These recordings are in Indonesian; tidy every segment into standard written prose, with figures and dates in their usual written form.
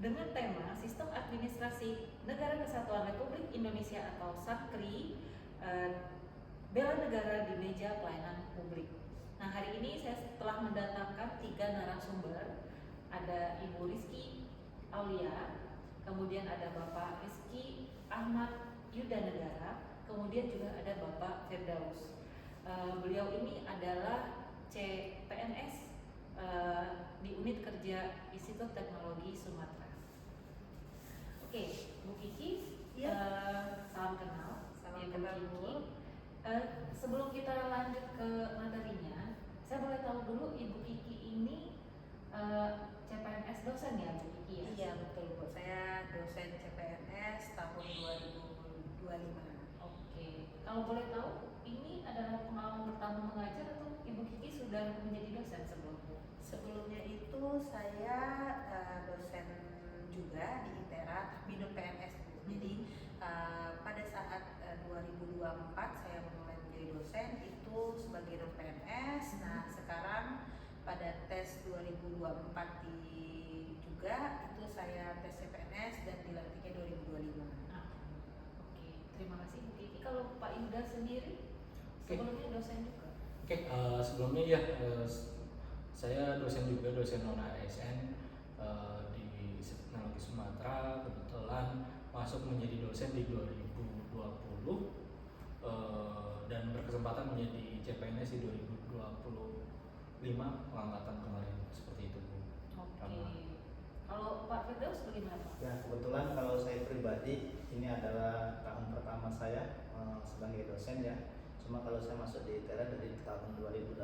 dengan tema Sistem Administrasi Negara Kesatuan Republik Indonesia atau SANKRI, bela negara di meja pelayanan publik. Nah, hari ini saya telah mendatangkan 3 narasumber. Ada Ibu Rizky Aulia, kemudian ada Bapak Rizky Ahmad Yudanegara, kemudian juga ada Bapak Firdaus. Beliau ini adalah CPNS di unit kerja Institut Teknologi Sumatera. Oke, Bu Kiki, salam kenal. Salam Bu kenal, Kiki. Bu. Sebelum kita lanjut ke materinya, saya boleh tahu dulu Ibu Kiki ini CPNS dosen ya, Bu Kiki ya? Iya betul Bu, saya dosen CPNS tahun 2025. Oke, kalau boleh tahu ini adalah pengalaman pertama mengajar atau Ibu Kiki sudah menjadi dosen sebelumnya? Sebelumnya itu saya dosen juga di ITERA, tapi non PNS Bu. Jadi pada saat 2024 saya mulai menjadi dosen itu sebagai non PNS. Nah sekarang pada tes 2024 juga itu saya tes CPNS dan dilantiknya 2025. Oke, terima kasih Bu Kiki. Kalau Pak Yuda sendiri sebelumnya dosen juga? Oke, sebelumnya ya saya dosen juga, dosen non ASN di Teknologi Sumatera. Kebetulan masuk menjadi dosen di 2020 dan berkesempatan menjadi CPNS di 2025 pengangkatan kemarin, seperti itu Bu. Oke. Kalau Pak Firdaus bagaimana Pak? Ya, kebetulan kalau saya pribadi ini adalah tahun pertama saya sebagai dosen ya. Cuma kalau saya masuk di ITERA dari tahun 2018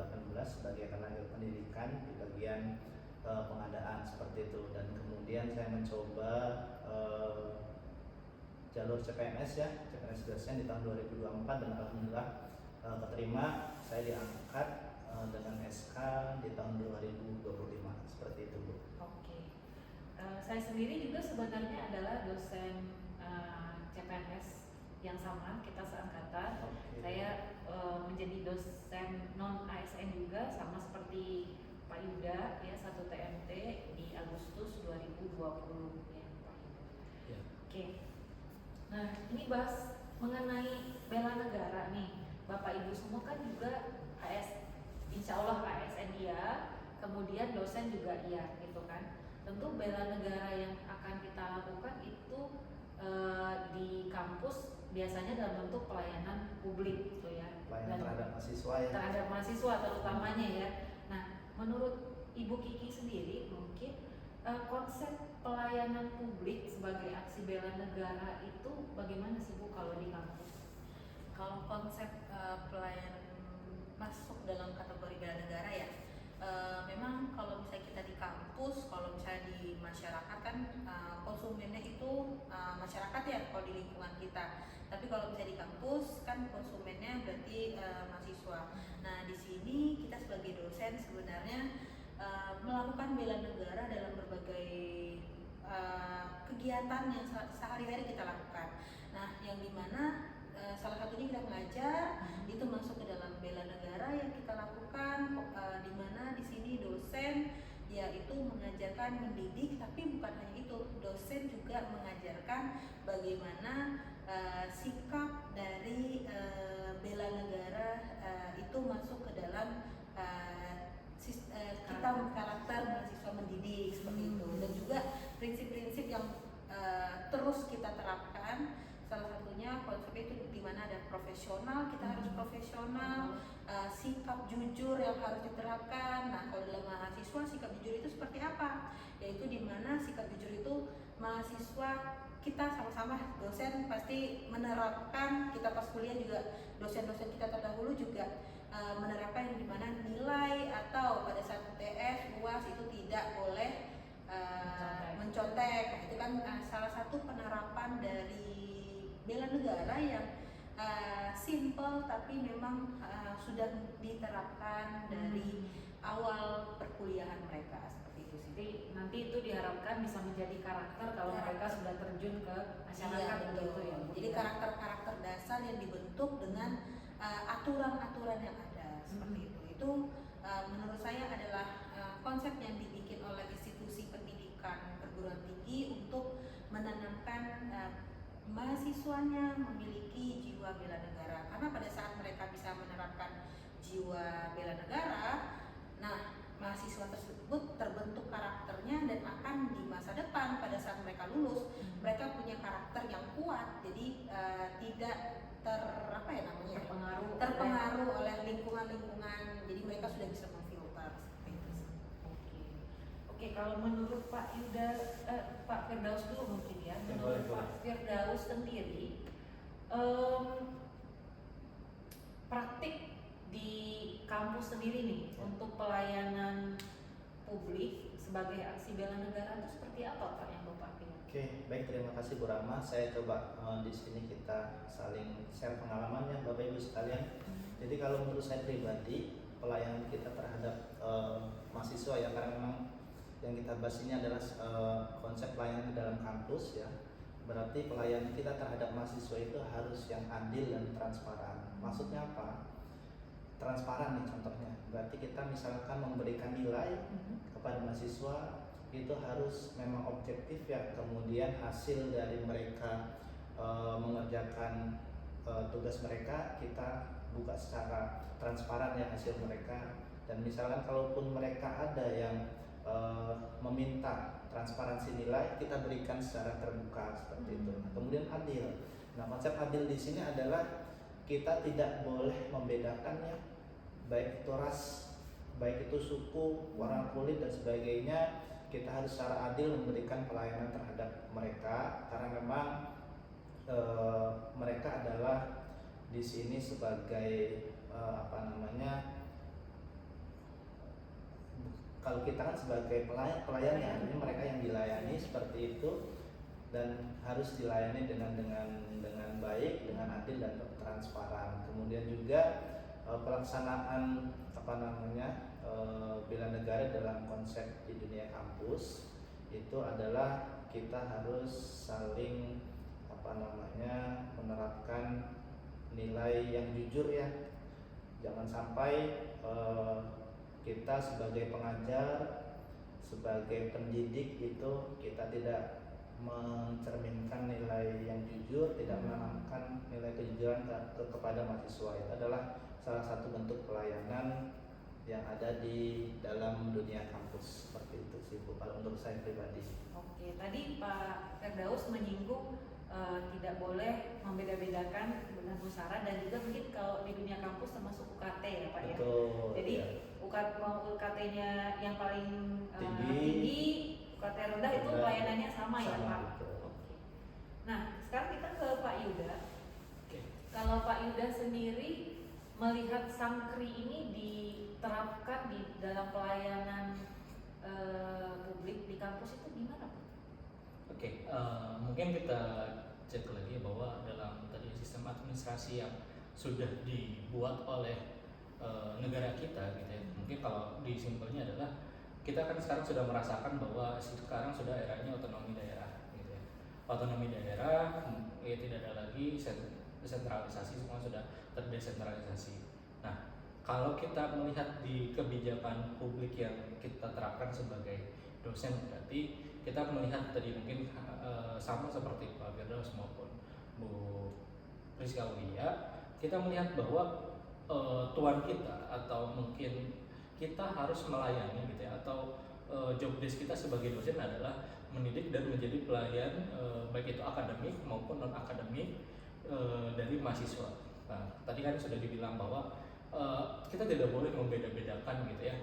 sebagai tenaga pendidikan di bagian pengadaan seperti itu, dan kemudian saya mencoba jalur CPNS ya, CPNS dosen di tahun 2024 dan alhamdulillah keterima. Saya diangkat dengan SK di tahun 2025 seperti itu Bu. Oke. Saya sendiri juga sebenarnya adalah dosen CPNS yang sama, kita seangkatan. Oke. Saya menjadi dosen non ASN juga sama seperti Pak Yuda ya, 1 TMT di Agustus 2020 ya Pak Yuda. Ya. Oke. Nah, ini bahas mengenai bela negara nih. Bapak Ibu semua kan juga insya Allah ASN iya, kemudian dosen juga iya gitu kan. Tentu bela negara yang akan kita lakukan itu di kampus biasanya dalam bentuk pelayanan publik gitu ya. Pelayanan terhadap mahasiswa ya. Terhadap mahasiswa terutamanya ya. Nah, menurut Ibu Kiki sendiri mungkin konsep pelayanan publik sebagai aksi bela negara itu bagaimana sih Bu kalau di kampus? Kalau konsep pelayanan masuk dalam kategori bela negara ya, memang kalau misalnya kita di kampus, kalau misalnya di masyarakat kan konsumennya itu masyarakat ya kalau di lingkungan kita. Tapi kalau misalnya di kampus kan konsumennya berarti mahasiswa. Nah di sini kita sebagai dosen sebenarnya melakukan bela negara dalam berbagai kegiatan yang sehari-hari kita lakukan. Nah yang dimana salah satunya kita mengajar, itu masuk ke dalam bela negara yang kita lakukan, di mana di sini dosen yaitu mengajarkan, mendidik, tapi bukan hanya itu, dosen juga mengajarkan bagaimana sikap dari bela negara itu masuk ke dalam kita karakter mahasiswa mendidik seperti itu, dan juga prinsip-prinsip yang terus kita terapkan. Salah satunya konsepnya itu di mana ada profesional, kita harus profesional, sikap jujur yang harus diterapkan. Nah, kalau dalam mahasiswa sikap jujur itu seperti apa? Yaitu di mana sikap jujur itu mahasiswa kita sama-sama dosen pasti menerapkan, kita pas kuliah juga dosen-dosen kita terdahulu juga menerapkan yang di mana nilai atau pada saat UTS, UAS itu tidak boleh mencontek. Nah, itu kan salah satu penerapan dari bela negara yang simple tapi memang sudah diterapkan dari awal perkuliahan mereka seperti itu sih. Jadi nanti itu diharapkan bisa menjadi karakter kalau mereka sudah terjun ke masyarakat begitu ya. Jadi karakter-karakter dasar yang dibentuk dengan aturan-aturan yang ada seperti itu. Itu menurut saya adalah konsep yang dibikin oleh institusi pendidikan perguruan tinggi mahasiswanya memiliki jiwa bela negara, karena pada saat mereka bisa menerapkan jiwa bela negara, nah mahasiswa tersebut terbentuk karakternya dan akan di masa depan pada saat mereka lulus mereka punya karakter yang kuat, jadi tidak terpengaruh oleh lingkungan-lingkungan, jadi mereka sudah bisa memfilter seperti itu. Oke, kalau menurut Pak Yuda, Pak Firdaus dulu mungkin ya, Ya, menurut boleh. Pak Firdaus sendiri, praktik di kampus sendiri nih untuk pelayanan publik sebagai aksi bela negara itu seperti apa Pak yang Bapak pilih? Oke, baik, terima kasih Bu Rama. Saya coba di sini kita saling share pengalaman ya Bapak Ibu sekalian. Jadi kalau menurut saya pribadi, pelayanan kita terhadap mahasiswa ya, karena memang yang kita bahas ini adalah konsep pelayanan di dalam kampus ya. Berarti pelayanan kita terhadap mahasiswa itu harus yang adil dan transparan. Maksudnya apa? Transparan nih contohnya. Berarti kita misalkan memberikan nilai kepada mahasiswa itu harus memang objektif ya. Kemudian hasil dari mereka mengerjakan tugas mereka kita buka secara transparan ya hasil mereka. Dan misalkan kalaupun mereka ada yang meminta transparansi nilai, kita berikan secara terbuka seperti itu. Kemudian adil. Nah, konsep adil di sini adalah kita tidak boleh membedakan ya, baik itu ras, baik itu suku, warna kulit dan sebagainya. Kita harus secara adil memberikan pelayanan terhadap mereka, karena memang mereka adalah di sini sebagai kalau kita kan sebagai pelayan ya, artinya mereka yang dilayani seperti itu, dan harus dilayani dengan baik, dengan adil dan transparan. Kemudian juga pelaksanaan bela negara dalam konsep di dunia kampus itu adalah kita harus saling menerapkan nilai yang jujur ya. Jangan sampai kita sebagai pengajar, sebagai pendidik itu kita tidak mencerminkan nilai yang jujur, tidak menanamkan nilai kejujuran kepada mahasiswa. Itu adalah salah satu bentuk pelayanan yang ada di dalam dunia kampus. Seperti itu sih Bu, kalau untuk saya pribadi. Oke, tadi Pak Firdaus menyinggung tidak boleh membeda-bedakan dengan pusara, dan juga mungkin kalau di dunia kampus termasuk UKT ya Pak ya. Betul, Jadi ya. UKT-nya yang paling Tinggi, tinggi, UKT rendah itu rendah, pelayanannya sama ya sama, Pak. betul. Oke. Nah, sekarang kita ke Pak Yuda. Oke. Kalau Pak Yuda sendiri melihat Sankri ini diterapkan di dalam pelayanan publik di kampus itu gimana Pak? Oke, mungkin kita cek lagi bahwa dalam tadi sistem administrasi yang sudah dibuat oleh negara kita gitu ya. Mungkin kalau disimpelnya adalah kita kan sekarang sudah merasakan bahwa sekarang sudah eranya otonomi daerah gitu ya. Otonomi daerah ya tidak ada lagi desentralisasi, semua sudah terdesentralisasi. Nah, kalau kita melihat di kebijakan publik yang kita terapkan sebagai dosen, berarti kita melihat tadi mungkin sama seperti Pak Firdaus maupun Bu Rizka Ulia, kita melihat bahwa tuan kita atau mungkin kita harus melayani gitu ya, atau job desk kita sebagai dosen adalah mendidik dan menjadi pelayan baik itu akademik maupun non akademik dari mahasiswa. Nah, tadi kan sudah dibilang bahwa kita tidak boleh membeda-bedakan gitu ya,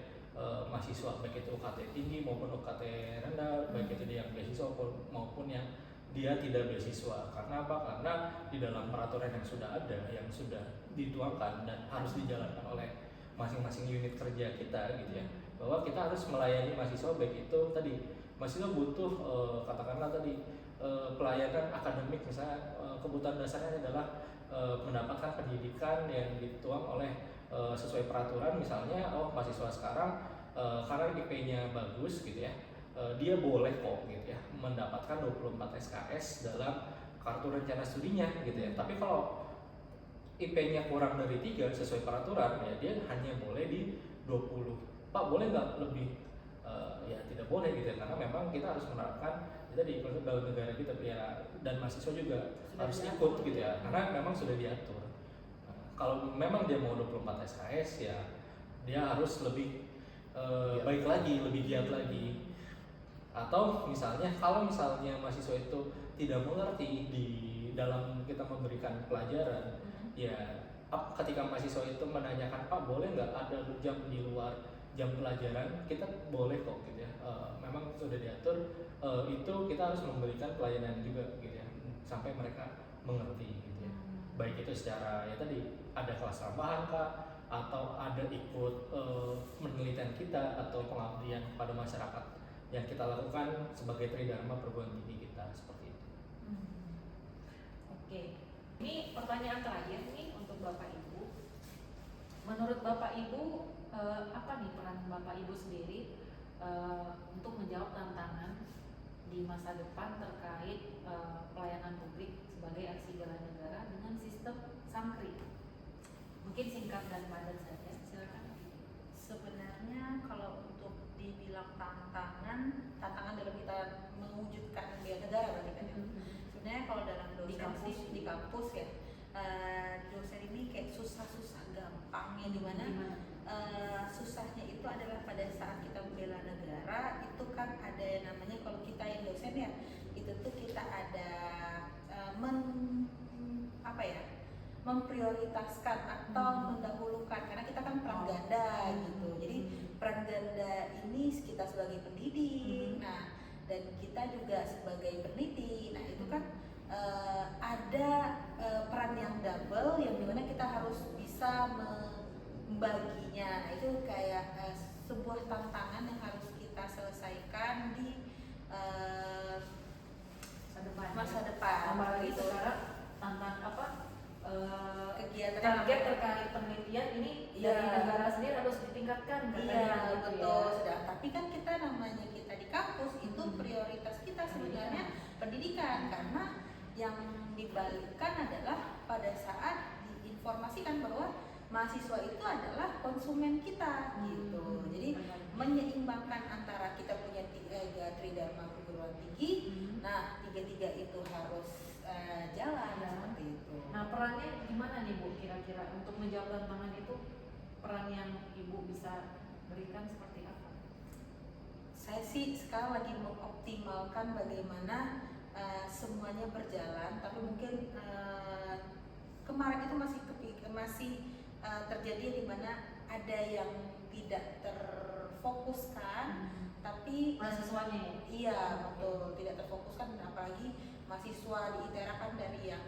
mahasiswa baik itu UKT tinggi maupun UKT rendah, baik itu dia yang beasiswa maupun yang dia tidak beasiswa. Karena apa? Karena di dalam peraturan yang sudah ada, yang sudah dituangkan dan harus dijalankan oleh masing-masing unit kerja kita gitu ya, bahwa kita harus melayani mahasiswa, baik itu tadi mahasiswa butuh katakanlah tadi pelayanan akademik, misalnya kebutuhan dasarnya adalah mendapatkan pendidikan yang dituang oleh sesuai peraturan, misalnya mahasiswa sekarang karena IP-nya bagus gitu ya, dia boleh kok gitu ya mendapatkan 24 SKS dalam kartu rencana studinya gitu ya. Tapi kalau IP-nya kurang dari 3 sesuai peraturan ya dia hanya boleh di 20. Pak boleh nggak lebih ya tidak boleh gitu ya, karena memang kita harus menerapkan kita di dalam negara kita ya, dan mahasiswa juga Sudah harus diatur. ikut gitu ya, karena memang sudah diatur. Nah, kalau memang dia mau 24 SKS ya dia harus lebih baik lagi, lebih giat lagi. Atau misalnya kalau misalnya mahasiswa itu tidak mengerti di dalam kita memberikan pelajaran, ya ketika mahasiswa itu menanyakan, Pak boleh nggak ada jam di luar jam pelajaran, kita boleh kok gitu ya. Memang sudah diatur, itu kita harus memberikan pelayanan juga gitu ya, sampai mereka mengerti gitu ya. Baik itu secara ya tadi ada kelas tambahan kah, atau ada ikut penelitian kita atau pengabdian pada masyarakat yang kita lakukan sebagai tridharma perguruan tinggi kita, seperti itu. Oke, ini pertanyaan terakhir nih untuk Bapak Ibu. Menurut Bapak Ibu, apa nih peran Bapak Ibu sendiri untuk menjawab tantangan di masa depan terkait pelayanan publik sebagai aksi bela negara dengan sistem SAMKRI? Mungkin singkat dan padat saja, silakan. Sebenarnya kalau untuk dibilang tantangan dalam kita mewujudkan bela negara berarti kan ya. Sebenarnya kalau dalam dosen di kampus ya, dosen ini kayak susah-susah gampangnya di mana susahnya itu adalah pada saat kita membela negara itu kan ada yang namanya, kalau kita yang dosen ya itu tuh kita ada memprioritaskan atau mendahulukan, karena kita kan peran ganda gitu. Jadi peran ganda ini kita sebagai pendidik, nah dan kita juga sebagai peneliti. Nah itu kan ada peran yang double yang dimana kita harus bisa membaginya. Nah, itu kayak sebuah tantangan yang harus kita selesaikan di masa depan. Apalagi gitu. sekarang tantang Kegiatan target terkait penelitian ini dari negara sendiri harus ditingkatkan. Iya betul. Ya. Sudah. Tapi kan kita namanya kita di kampus itu prioritas kita sebenarnya pendidikan, karena yang dibalikkan adalah pada saat diinformasikan bahwa mahasiswa itu adalah konsumen kita gitu. Jadi menyeimbangkan antara kita punya tiga tridharma perguruan tinggi, nah tiga itu harus jalan seperti itu. Nah perannya gimana nih Bu kira-kira untuk menjawab tantangan itu, peran yang Ibu bisa berikan seperti apa? Saya sih sekarang lagi mengoptimalkan bagaimana semuanya berjalan, tapi mungkin kemarin itu masih terjadi di mana ada yang tidak terfokuskan, tapi mahasiswanya ya? Iya betul, tidak terfokuskan, dan apalagi mahasiswa di ITERA kan dari yang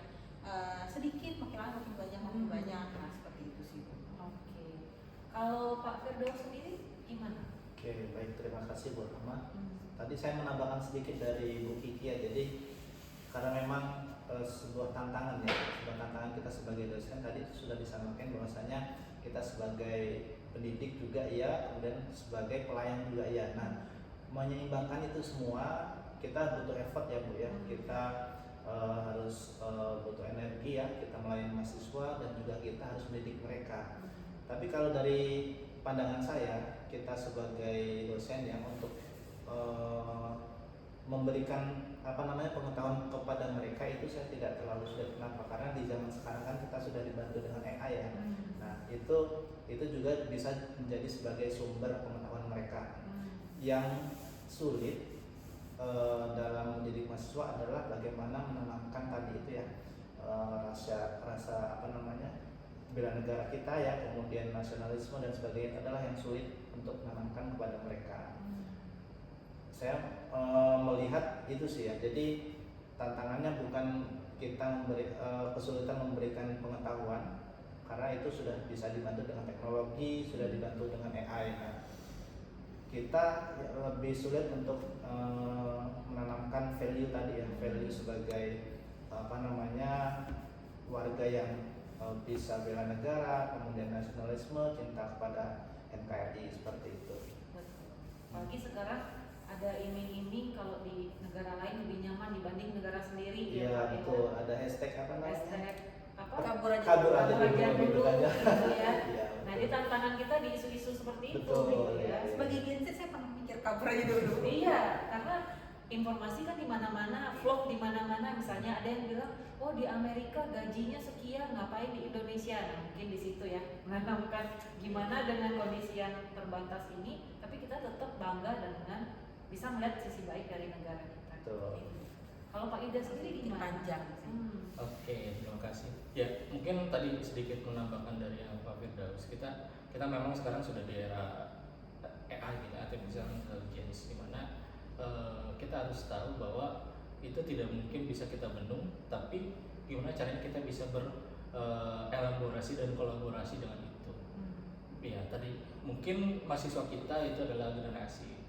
sedikit makin lama makin banyak, nah seperti itu sih Bu. Oke. Kalau Pak Firdaus sendiri gimana? Oke, baik, terima kasih Bu Rahma. Tadi saya menambahkan sedikit dari Bu Kiki ya. Jadi karena memang sebuah tantangan ya, sebuah tantangan kita sebagai dosen tadi sudah disampaikan bahwasanya kita sebagai pendidik juga ya, kemudian sebagai pelayan juga ya. Nah, menyeimbangkan itu semua kita butuh effort ya Bu ya. Kita harus butuh energi ya, kita melayani mahasiswa dan juga kita harus mendidik mereka. Tapi kalau dari pandangan saya, kita sebagai dosen yang untuk memberikan pengetahuan kepada mereka itu saya tidak terlalu sulit. Kenapa? Karena di zaman sekarang kan kita sudah dibantu dengan AI ya. Nah itu juga bisa menjadi sebagai sumber pengetahuan mereka. Yang sulit dalam mendidik mahasiswa adalah bagaimana menanamkan tadi itu ya rasa bela negara kita ya, kemudian nasionalisme dan sebagainya adalah yang sulit untuk menanamkan kepada mereka. Saya melihat itu sih ya. Jadi tantangannya bukan kita kesulitan memberikan pengetahuan, karena itu sudah bisa dibantu dengan teknologi, sudah dibantu dengan AI. Nah, kita lebih sulit untuk menanamkan value tadi ya, value sebagai warga yang bisa bela negara, kemudian nasionalisme, cinta kepada NKRI, seperti itu. Apalagi sekarang ada iming-iming kalau di negara lain lebih nyaman dibanding negara sendiri. Iya betul, ada hashtag Hashtag apa? Kabur aja dulu aja. gitu ya. Iya, Nah, ini tantangan kita di isu-isu seperti itu betul, gitu ya. iya. Sebagai Gen Z saya pernah mikir kabur aja dulu. Iya, karena informasi kan di mana-mana, vlog di mana-mana. Misalnya ada yang bilang, oh di Amerika gajinya sekian, ngapain di Indonesia? Nah, mungkin di situ ya menanamkan gimana dengan kondisi yang terbatas ini, tapi kita tetap bangga dengan bisa melihat sisi baik dari negara kita. Betul. Kalau Pak Yuda sendiri gimana? Panjang sih. Oke, terima kasih. Ya, mungkin tadi sedikit menambahkan dari yang Pak Firdaus. Kita memang sekarang sudah di era AI, gitu, artificial intelligence, di mana kita harus tahu bahwa itu tidak mungkin bisa kita bendung, tapi gimana caranya kita bisa berelaborasi dan kolaborasi dengan itu. Ya, tadi mungkin mahasiswa kita itu adalah generasi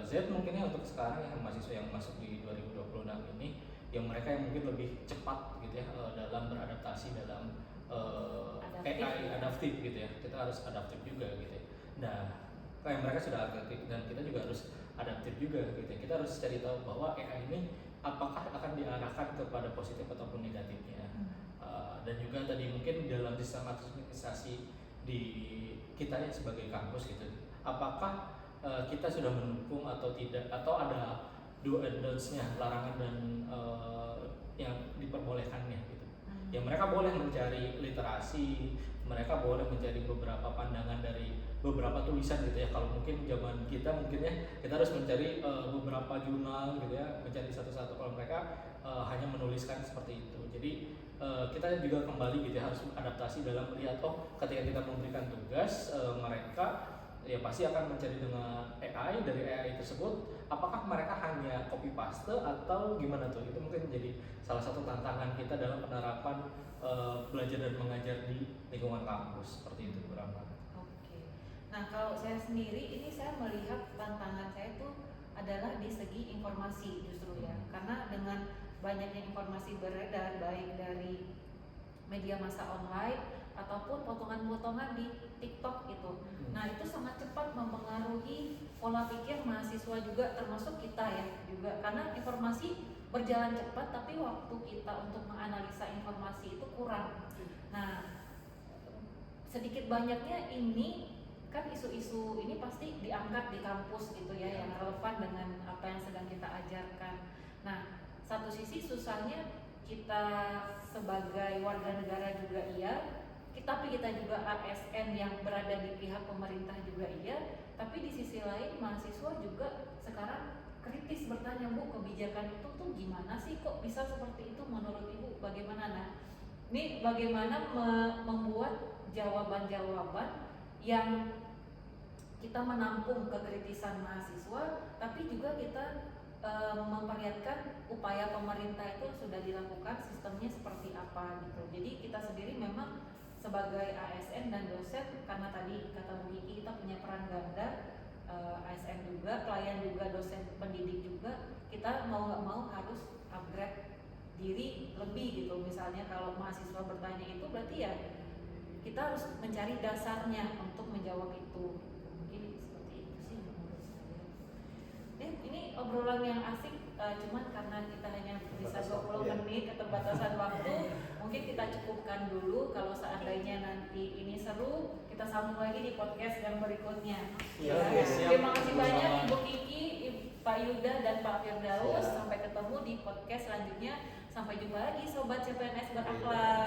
Z mungkinnya untuk sekarang yang mahasiswa yang masuk di 2026 ini, yang mereka yang mungkin lebih cepat gitu ya dalam beradaptasi dalam AI adaptif gitu ya. Kita harus adaptif juga gitu ya. Nah, kayak mereka sudah adaptif dan kita juga harus adaptif juga gitu ya. Kita harus cari tahu bahwa AI ini apakah akan diarahkan kepada positif ataupun negatifnya. Dan juga tadi mungkin dalam sistematisasi di kita ya sebagai kampus gitu, apakah kita sudah mendukung atau tidak, atau ada do and don'ts-nya, larangan dan yang diperbolehkannya gitu. Ya mereka boleh mencari literasi, mereka boleh mencari beberapa pandangan dari beberapa tulisan gitu ya. Kalau mungkin zaman kita mungkin ya kita harus mencari beberapa jurnal gitu ya, mencari satu-satu. Kalau mereka hanya menuliskan seperti itu. Jadi kita juga kembali gitu ya, harus adaptasi dalam melihat ketika kita memberikan tugas mereka ya pasti akan mencari dengan AI. Dari AI tersebut apakah mereka hanya copy paste atau gimana tuh, itu mungkin menjadi salah satu tantangan kita dalam penerapan belajar dan mengajar di lingkungan kampus seperti itu kurang lebih. Oke. Nah kalau saya sendiri ini saya melihat tantangan saya itu adalah di segi informasi justru ya, karena dengan banyaknya informasi beredar baik dari media massa online ataupun potongan-potongan di TikTok gitu. Nah itu sangat cepat mempengaruhi pola pikir mahasiswa juga, termasuk kita ya juga, karena informasi berjalan cepat tapi waktu kita untuk menganalisa informasi itu kurang. Nah sedikit banyaknya ini kan isu-isu ini pasti diangkat di kampus gitu ya, yang relevan dengan apa yang sedang kita ajarkan. Nah satu sisi susahnya kita sebagai warga negara juga iya, tapi kita juga ASN yang berada di pihak pemerintah juga iya, tapi di sisi lain mahasiswa juga sekarang kritis bertanya, Bu kebijakan itu tuh gimana sih, kok bisa seperti itu menurut Ibu bagaimana? Nah ini bagaimana membuat jawaban-jawaban yang kita menampung kekritisan mahasiswa, tapi juga kita memperlihatkan upaya pemerintah itu sudah dilakukan, sistemnya seperti apa gitu. Jadi kita sendiri memang sebagai ASN dan dosen, karena tadi kata Bu Kiki kita punya peran ganda, ASN juga, pelayan juga, dosen pendidik juga, kita mau nggak mau harus upgrade diri lebih gitu. Misalnya kalau mahasiswa bertanya itu berarti ya kita harus mencari dasarnya untuk menjawab itu. Mungkin seperti itu sih menurut saya. Ini obrolan yang asik, cuman karena kita hanya bisa 20 menit keterbatasan waktu, mungkin kita cukupkan dulu. Kalau seandainya nanti ini seru, kita sambung lagi di podcast yang berikutnya. Terima kasih banyak Ibu Kiki, Pak Yuda dan Pak Firdaus. Sampai ketemu di podcast selanjutnya. Sampai jumpa lagi Sobat CPNS berakhlak.